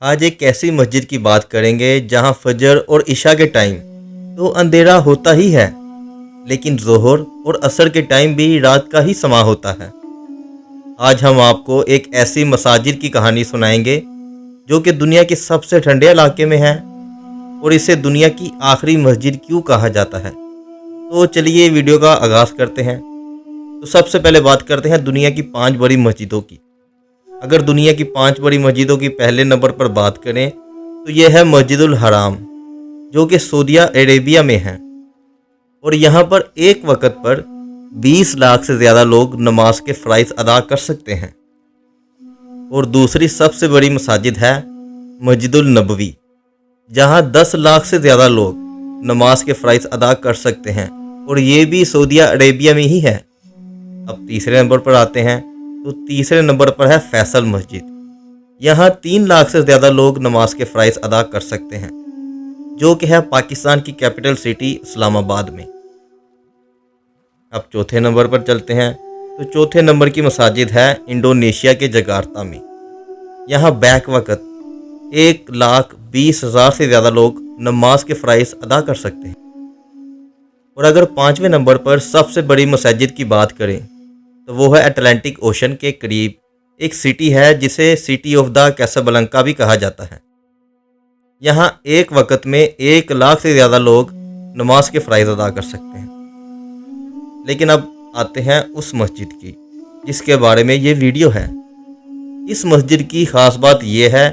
آج ایک ایسی مسجد کی بات کریں گے جہاں فجر اور عشاء کے ٹائم تو اندھیرا ہوتا ہی ہے، لیکن ظہر اور عصر کے ٹائم بھی رات کا ہی سما ہوتا ہے۔ آج ہم آپ کو ایک ایسی مساجد کی کہانی سنائیں گے جو کہ دنیا کے سب سے ٹھنڈے علاقے میں ہے، اور اسے دنیا کی آخری مسجد کیوں کہا جاتا ہے۔ تو چلیے ویڈیو کا آغاز کرتے ہیں۔ تو سب سے پہلے بات کرتے ہیں دنیا کی 5 بڑی مسجدوں کی۔ اگر دنیا کی 5 بڑی مسجدوں کی پہلے نمبر پر بات کریں تو یہ ہے مسجد الحرام، جو کہ سعودیہ عربیہ میں ہے، اور یہاں پر ایک وقت پر 20 لاکھ سے زیادہ لوگ نماز کے فرائض ادا کر سکتے ہیں۔ اور دوسری سب سے بڑی مساجد ہے مسجد النبوی، جہاں 10 لاکھ سے زیادہ لوگ نماز کے فرائض ادا کر سکتے ہیں، اور یہ بھی سعودیہ عربیہ میں ہی ہے۔ اب تیسرے نمبر پر آتے ہیں، تو تیسرے نمبر پر ہے فیصل مسجد۔ یہاں 3 لاکھ سے زیادہ لوگ نماز کے فرائض ادا کر سکتے ہیں، جو کہ ہے پاکستان کی کیپٹل سٹی اسلام آباد میں۔ اب چوتھے نمبر پر چلتے ہیں، تو چوتھے نمبر کی مساجد ہے انڈونیشیا کے جکارتا میں۔ یہاں بیک وقت 1,20,000 سے زیادہ لوگ نماز کے فرائض ادا کر سکتے ہیں۔ اور اگر 5ویں نمبر پر سب سے بڑی مسجد کی بات کریں تو وہ ہے اٹلانٹک اوشن کے قریب ایک سٹی ہے جسے سٹی آف دا کیسابلنکا بھی کہا جاتا ہے۔ یہاں ایک وقت میں 1 لاکھ سے زیادہ لوگ نماز کے فرائض ادا کر سکتے ہیں۔ لیکن اب آتے ہیں اس مسجد کی جس کے بارے میں یہ ویڈیو ہے۔ اس مسجد کی خاص بات یہ ہے،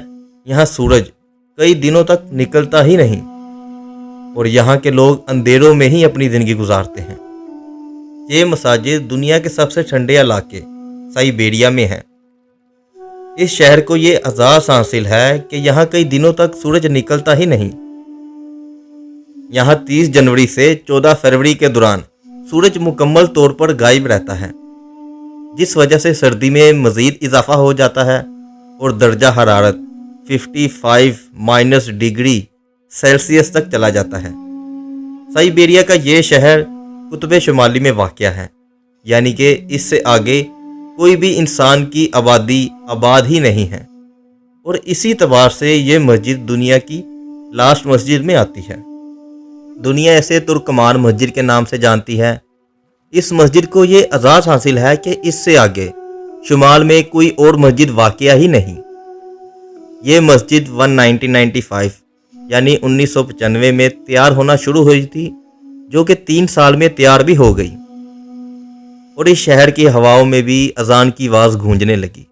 یہاں سورج کئی دنوں تک نکلتا ہی نہیں، اور یہاں کے لوگ اندھیروں میں ہی اپنی زندگی گزارتے ہیں۔ یہ مساجد دنیا کے سب سے ٹھنڈے علاقے سائبیریا میں ہے۔ اس شہر کو یہ اعزاز حاصل ہے کہ یہاں کئی دنوں تک سورج نکلتا ہی نہیں۔ یہاں 30 جنوری سے 14 فروری کے دوران سورج مکمل طور پر غائب رہتا ہے، جس وجہ سے سردی میں مزید اضافہ ہو جاتا ہے اور درجہ حرارت 55- ڈگری سیلسیس تک چلا جاتا ہے۔ سائبیریا کا یہ شہر قطب شمالی میں واقع ہے، یعنی کہ اس سے آگے کوئی بھی انسان کی آبادی آباد ہی نہیں ہے، اور اسی اعتبار سے یہ مسجد دنیا کی لاسٹ مسجد میں آتی ہے۔ دنیا اسے ترکمان مسجد کے نام سے جانتی ہے۔ اس مسجد کو یہ اعزاز حاصل ہے کہ اس سے آگے شمال میں کوئی اور مسجد واقع ہی نہیں۔ یہ مسجد 1995 یعنی 1995 میں تیار ہونا شروع ہوئی تھی، جو کہ 3 سال میں تیار بھی ہو گئی، اور اس شہر کی ہواؤں میں بھی اذان کی آواز گونجنے لگی۔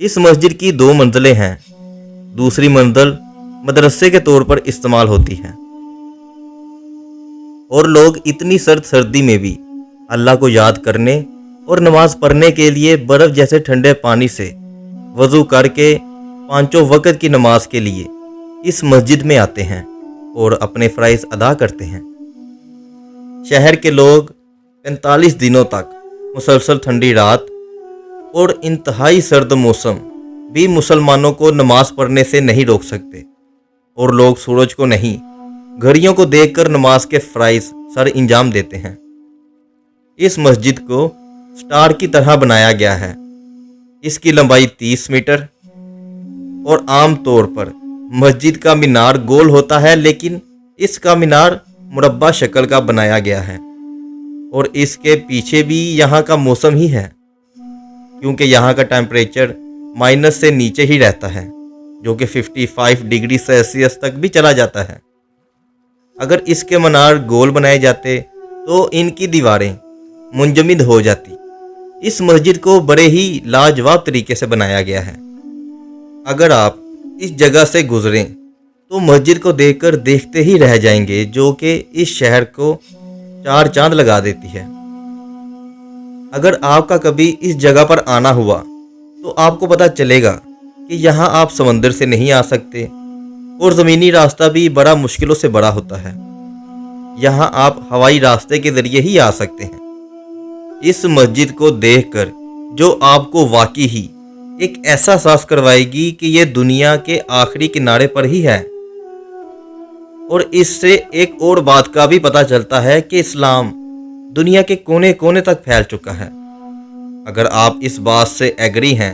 اس مسجد کی 2 منزلیں ہیں۔ دوسری منزل مدرسے کے طور پر استعمال ہوتی ہے، اور لوگ اتنی سردی میں بھی اللہ کو یاد کرنے اور نماز پڑھنے کے لیے برف جیسے ٹھنڈے پانی سے وضو کر کے 5 وقت کی نماز کے لیے اس مسجد میں آتے ہیں اور اپنے فرائض ادا کرتے ہیں۔ شہر کے لوگ 45 دنوں تک مسلسل ٹھنڈی رات اور انتہائی سرد موسم بھی مسلمانوں کو نماز پڑھنے سے نہیں روک سکتے، اور لوگ سورج کو نہیں گھڑیوں کو دیکھ کر نماز کے فرائض سر انجام دیتے ہیں۔ اس مسجد کو سٹار کی طرح بنایا گیا ہے۔ اس کی لمبائی 30 میٹر، اور عام طور پر مسجد کا مینار گول ہوتا ہے، لیکن اس کا مینار مربع شکل کا بنایا گیا ہے، اور اس کے پیچھے بھی یہاں کا موسم ہی ہے، کیونکہ یہاں کا ٹیمپریچر مائنس سے نیچے ہی رہتا ہے، جو کہ 55 ڈگری سیلسیس تک بھی چلا جاتا ہے۔ اگر اس کے مینار گول بنائے جاتے تو ان کی دیواریں منجمد ہو جاتی۔ اس مسجد کو بڑے ہی لاجواب طریقے سے بنایا گیا ہے۔ اگر آپ اس جگہ سے گزریں تو مسجد کو دیکھ کر دیکھتے ہی رہ جائیں گے، جو کہ اس شہر کو 4 چاند لگا دیتی ہے۔ اگر آپ کا کبھی اس جگہ پر آنا ہوا تو آپ کو پتہ چلے گا کہ یہاں آپ سمندر سے نہیں آ سکتے، اور زمینی راستہ بھی بڑا مشکلوں سے بڑا ہوتا ہے۔ یہاں آپ ہوائی راستے کے ذریعے ہی آ سکتے ہیں۔ اس مسجد کو دیکھ کر جو آپ کو واقعی ہی ایک ایسا احساس کروائے گی کہ یہ دنیا کے آخری کنارے پر ہی ہے۔ اور اس سے ایک اور بات کا بھی پتہ چلتا ہے کہ اسلام دنیا کے کونے کونے تک پھیل چکا ہے۔ اگر آپ اس بات سے ایگری ہیں